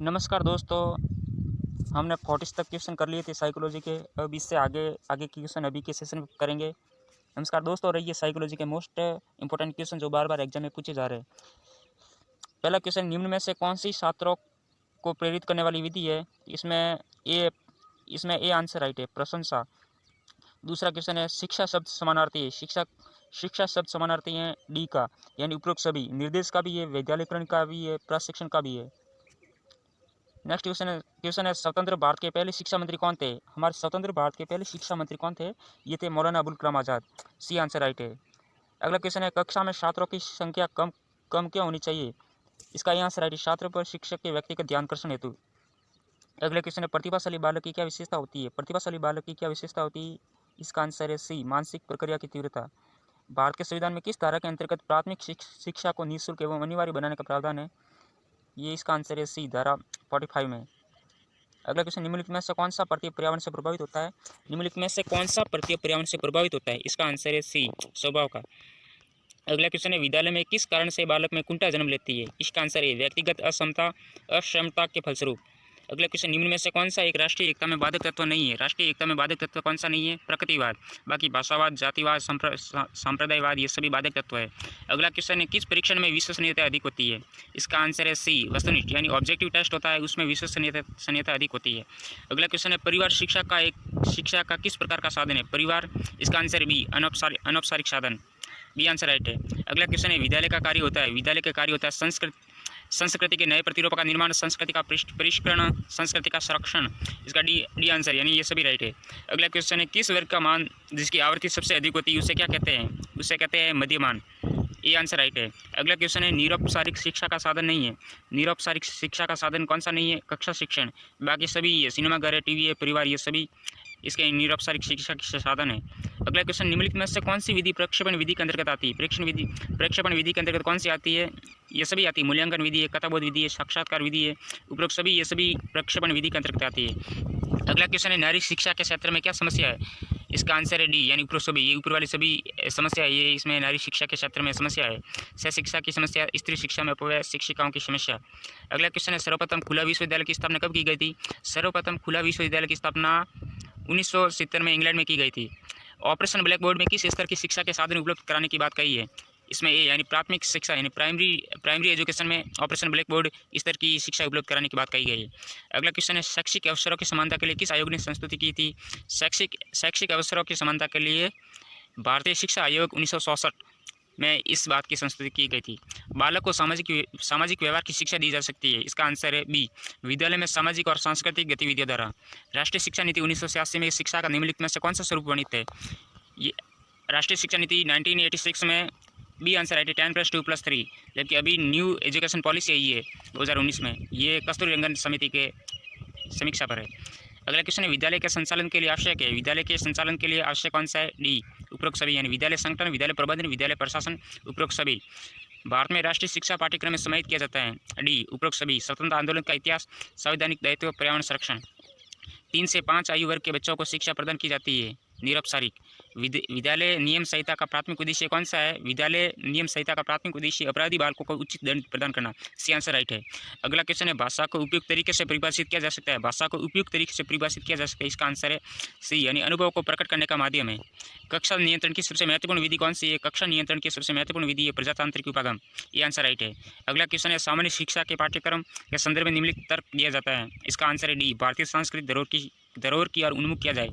नमस्कार दोस्तों। हमने 40 तक क्वेश्चन कर लिए थे साइकोलॉजी के। अब इससे आगे आगे के क्वेश्चन अभी के सेशन में करेंगे। नमस्कार दोस्तों, और ये साइकोलॉजी के मोस्ट इंपॉर्टेंट क्वेश्चन जो बार बार एग्जाम में पूछे जा रहे हैं। पहला क्वेश्चन, निम्न में से कौन सी छात्रों को प्रेरित करने वाली विधि है? ए इसमें ए आंसर राइट है, प्रशंसा। दूसरा क्वेश्चन है, शिक्षा शब्द समानार्थी है? शिक्षा शब्द समानार्थी है डी का, यानी उपरोक्त सभी। निर्देश का भी है, विद्यालयकरण का भी है, प्रशिक्षण का भी है। नेक्स्ट क्वेश्चन है स्वतंत्र भारत के पहले शिक्षा मंत्री कौन थे? हमारे स्वतंत्र भारत के पहले शिक्षा मंत्री कौन थे? ये थे Maulana Abul Kalam Azad. C answer right है। अगला क्वेश्चन है, कक्षा में छात्रों की संख्या कम कम क्यों होनी चाहिए? इसका ये आंसर राइट है, छात्रों पर शिक्षक के व्यक्तिगत ध्यानाकर्षण हेतु। अगला क्वेश्चन है, प्रतिभाशाली बालक की क्या विशेषता होती है? प्रतिभाशाली बालक की क्या विशेषता होती है? इसका आंसर है सी, मानसिक प्रक्रिया की तीव्रता। भारत के संविधान में किस धारा के अंतर्गत प्राथमिक शिक्षा को निःशुल्क एवं अनिवार्य बनाने का प्रावधान है? ये इसका आंसर है सी, धारा 45 में। अगला क्वेश्चन, निम्नलिखित में से कौन सा प्रत्यय पर्यावरण से प्रभावित होता है? निम्नलिखित में से कौन सा प्रत्यय पर्यावरण से प्रभावित होता है? इसका आंसर है सी, स्वभाव का। अगला क्वेश्चन है, विद्यालय में किस कारण से बालक में कुंठा जन्म लेती है? इसका आंसर है व्यक्तिगत अक्षमता के फलस्वरूप। अगला क्वेश्चन, निम्न में से कौन सा एक राष्ट्रीय एकता में बाधक तत्व नहीं है? राष्ट्रीय एकता में बाधक तत्व कौन सा नहीं है? प्रकृतिवाद। बाकी भाषावाद, जातिवाद, सांप्रदायवाद, ये सभी बाधक तत्व है। अगला क्वेश्चन है, किस परीक्षण में विश्वसनीयता अधिक होती है? इसका आंसर है सी, वस्तुनिष्ठ, यानी ऑब्जेक्टिव टेस्ट होता है, उसमें विश्वसनीयता अधिक होती है। अगला क्वेश्चन है, परिवार शिक्षा का किस प्रकार का साधन है? परिवार, इसका आंसर बी, अनौपचारिक साधन। बी आंसर राइट है। अगला क्वेश्चन है, विद्यालय का कार्य होता है? विद्यालय का कार्य होता है संस्कृति के नए प्रतिरूपों का निर्माण, संस्कृति का परिष्करण, संस्कृति का संरक्षण। इसका डी आंसर, यानी ये सभी राइट है। अगला क्वेश्चन है, किस वर्ग का मान जिसकी आवृत्ति सबसे अधिक होती है उसे क्या कहते हैं? उसे कहते हैं मध्यमान। ये आंसर राइट है। अगला क्वेश्चन है, निरौपचारिक शिक्षा का साधन नहीं है? निरौपचारिक शिक्षा का साधन कौन सा नहीं है? कक्षा शिक्षण। बाकी सभी ये सिनेमाघर है, टीवी है, परिवार, ये सभी इसके निरौपचारिक शिक्षा के साधन है। अगला क्वेश्चन, निम्नलिखित में से कौन सी विधि प्रक्षेपण विधि के अंतर्गत आती है? प्रक्षेपण विधि के अंतर्गत कौन सी आती है? ये सभी आती है। मूल्यांकन विधि है, कथाबोध विधि है, साक्षात्कार विधि है, उपरोक्त सभी ये सभी प्रक्षेपण विधि के अंतर्गत आती है। अगला क्वेश्चन है, नारी शिक्षा के क्षेत्र में क्या समस्या है? इसका आंसर है डी, यानी उपरोक्त सभी। ये ऊपर वाली सभी समस्या है, ये इसमें नारी शिक्षा के क्षेत्र में समस्या है। सह शिक्षा की समस्या, स्त्री शिक्षा में अपव्यय, शिक्षिकाओं की समस्या। अगला क्वेश्चन है, सर्वप्रथम खुला विश्वविद्यालय की स्थापना कब की गई थी? सर्वप्रथम खुला विश्वविद्यालय की स्थापना 1970 में इंग्लैंड में की गई थी। ऑपरेशन ब्लैक बोर्ड में किस स्तर की शिक्षा के साधन उपलब्ध कराने की बात कही है? इसमें ए, यानी प्राथमिक शिक्षा, यानी प्राइमरी एजुकेशन में ऑपरेशन ब्लैक बोर्ड स्तर की शिक्षा उपलब्ध कराने की बात कही गई है। अगला क्वेश्चन है, शैक्षिक अवसरों की समानता के लिए किस आयोग ने संस्तुति की थी? शैक्षिक अवसरों की समानता के लिए भारतीय शिक्षा आयोग 1966 में इस बात की संस्तुति की गई थी। बालक को सामाजिक व्यवहार की शिक्षा दी जा सकती है। इसका आंसर है बी, विद्यालय में सामाजिक और सांस्कृतिक गतिविधियों द्वारा। राष्ट्रीय शिक्षा नीति 1986 में शिक्षा का निम्नलिखित में से कौन सा स्वरूप वर्णित है? ये राष्ट्रीय शिक्षा नीति 1986 में बी आंसर राइट है, 10+2+3। जबकि अभी न्यू एजुकेशन पॉलिसी आई है 2019 में, ये कस्तूरी रंगन समिति के समीक्षा पर है। अगला क्वेश्चन है, विद्यालय के संचालन के लिए आवश्यक है? विद्यालय के संचालन के लिए आवश्यक कौन सा है? डी, उपरोक्त सभी, यानी विद्यालय संगठन, विद्यालय प्रबंधन, विद्यालय प्रशासन, उपरोक्त सभी। भारत में राष्ट्रीय शिक्षा पाठ्यक्रम में समाहित किया जाता है? डी, उपरोक्त सभी। स्वतंत्र आंदोलन का इतिहास, संवैधानिक दायित्व, पर्यावरण संरक्षण। 3 से 5 आयु वर्ग के बच्चों को शिक्षा प्रदान की जाती है। निरौपचारिक। विद्यालय नियम संहिता का प्राथमिक उद्देश्य कौन सा है? विद्यालय नियम संहिता का प्राथमिक उद्देश्य अपराधी बालकों को उचित दंड प्रदान करना। सी आंसर राइट है। अगला क्वेश्चन है, भाषा को उपयुक्त तरीके से परिभाषित किया जा सकता है? भाषा को उपयुक्त तरीके से परिभाषित किया जा सकता है। इसका आंसर है सी, यानी अनुभव को प्रकट करने का माध्यम है। कक्षा नियंत्रण की सबसे महत्वपूर्ण विधि कौन सी है? कक्षा नियंत्रण की सबसे महत्वपूर्ण विधि है प्रजातांत्रिक उपागम। ये आंसर राइट है। अगला क्वेश्चन है, सामान्य शिक्षा के पाठ्यक्रम के संदर्भ में निम्नलिखित तर्क दिया जाता है? इसका आंसर है डी, भारतीय सांस्कृतिक धरोहर की ओर उन्मुख किया जाए।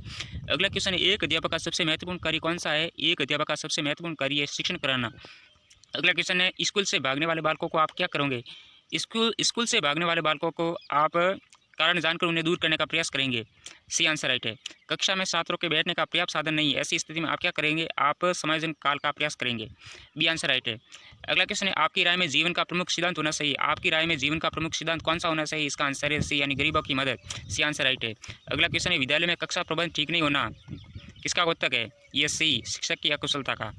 अगला क्वेश्चन है, एक अध्यापक का सबसे महत्वपूर्ण कार्य कौन सा है? एक अध्यापक का सबसे महत्वपूर्ण कार्य है शिक्षण कराना। अगला क्वेश्चन है, स्कूल से भागने वाले बालकों को आप क्या करोगे? स्कूल से भागने वाले बालकों को आप कारण जानकर उन्हें दूर करने का प्रयास करेंगे। सी आंसर राइट है। कक्षा में छात्रों के बैठने का पर्याप्त साधन नहीं है, ऐसी स्थिति में आप क्या करेंगे? आप समायोजन काल का प्रयास करेंगे। बी आंसर राइट है। अगला क्वेश्चन है, आपकी राय में जीवन का प्रमुख सिद्धांत होना चाहिए? आपकी राय में जीवन का प्रमुख सिद्धांत कौन सा होना चाहिए? इसका आंसर है सी, यानी गरीबों की मदद। सी आंसर राइट है। अगला क्वेश्चन है, विद्यालय में कक्षा प्रबंध ठीक नहीं होना किसका द्योतक है? ये सी, शिक्षक की अकुशलता का।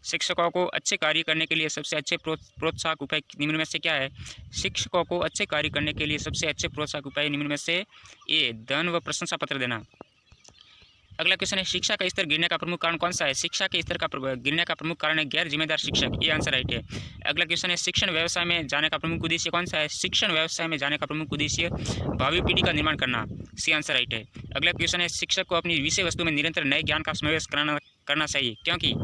शिक्षकों को अच्छे कार्य करने के लिए सबसे अच्छे प्रोत्साहक उपाय निम्न में से क्या है? शिक्षकों को अच्छे कार्य करने के लिए सबसे अच्छे प्रोत्साहक उपाय निम्न में से ए, धन व प्रशंसा पत्र देना। अगला क्वेश्चन है शिक्षा का स्तर गिरने का प्रमुख कारण कौन सा है। शिक्षा के स्तर का गिरने का प्रमुख कारण है गैर जिम्मेदार शिक्षक, ये आंसर राइट है। अगला क्वेश्चन है शिक्षण व्यवसाय में जाने का प्रमुख उद्देश्य कौन सा है। शिक्षण व्यवसाय में जाने का प्रमुख उद्देश्य भावी पीढ़ी का निर्माण करना, सी आंसर राइट है। अगला क्वेश्चन है शिक्षक को अपनी विषय वस्तु में निरंतर नए ज्ञान का समावेश करना चाहिए क्योंकि,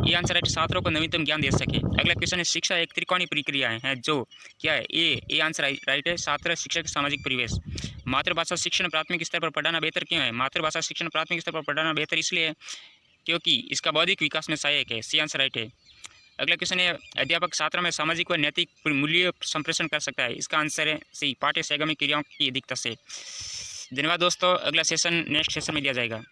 ये आंसर राइट, छात्रों को नवीनतम ज्ञान दे सके। अगला क्वेश्चन है शिक्षा एक त्रिकोणीय प्रक्रिया है जो क्या है। ए आंसर राइट है, छात्र शिक्षक सामाजिक परिवेश। मातृभाषा शिक्षण प्राथमिक स्तर पर पढ़ाना बेहतर क्यों है। मातृभाषा शिक्षण प्राथमिक स्तर पर पढ़ाना बेहतर इसलिए है क्योंकि इसका बौद्धिक विकास में सहायक है, सी आंसर राइट है। अगला क्वेश्चन है अध्यापक छात्रों में सामाजिक व नैतिक मूल्य संप्रेषण कर सकता है, इसका आंसर है सी, पाठ्य सहगामी क्रियाओं की अधिकता से। धन्यवाद दोस्तों, अगला सेशन नेक्स्ट सेशन में दिया जाएगा।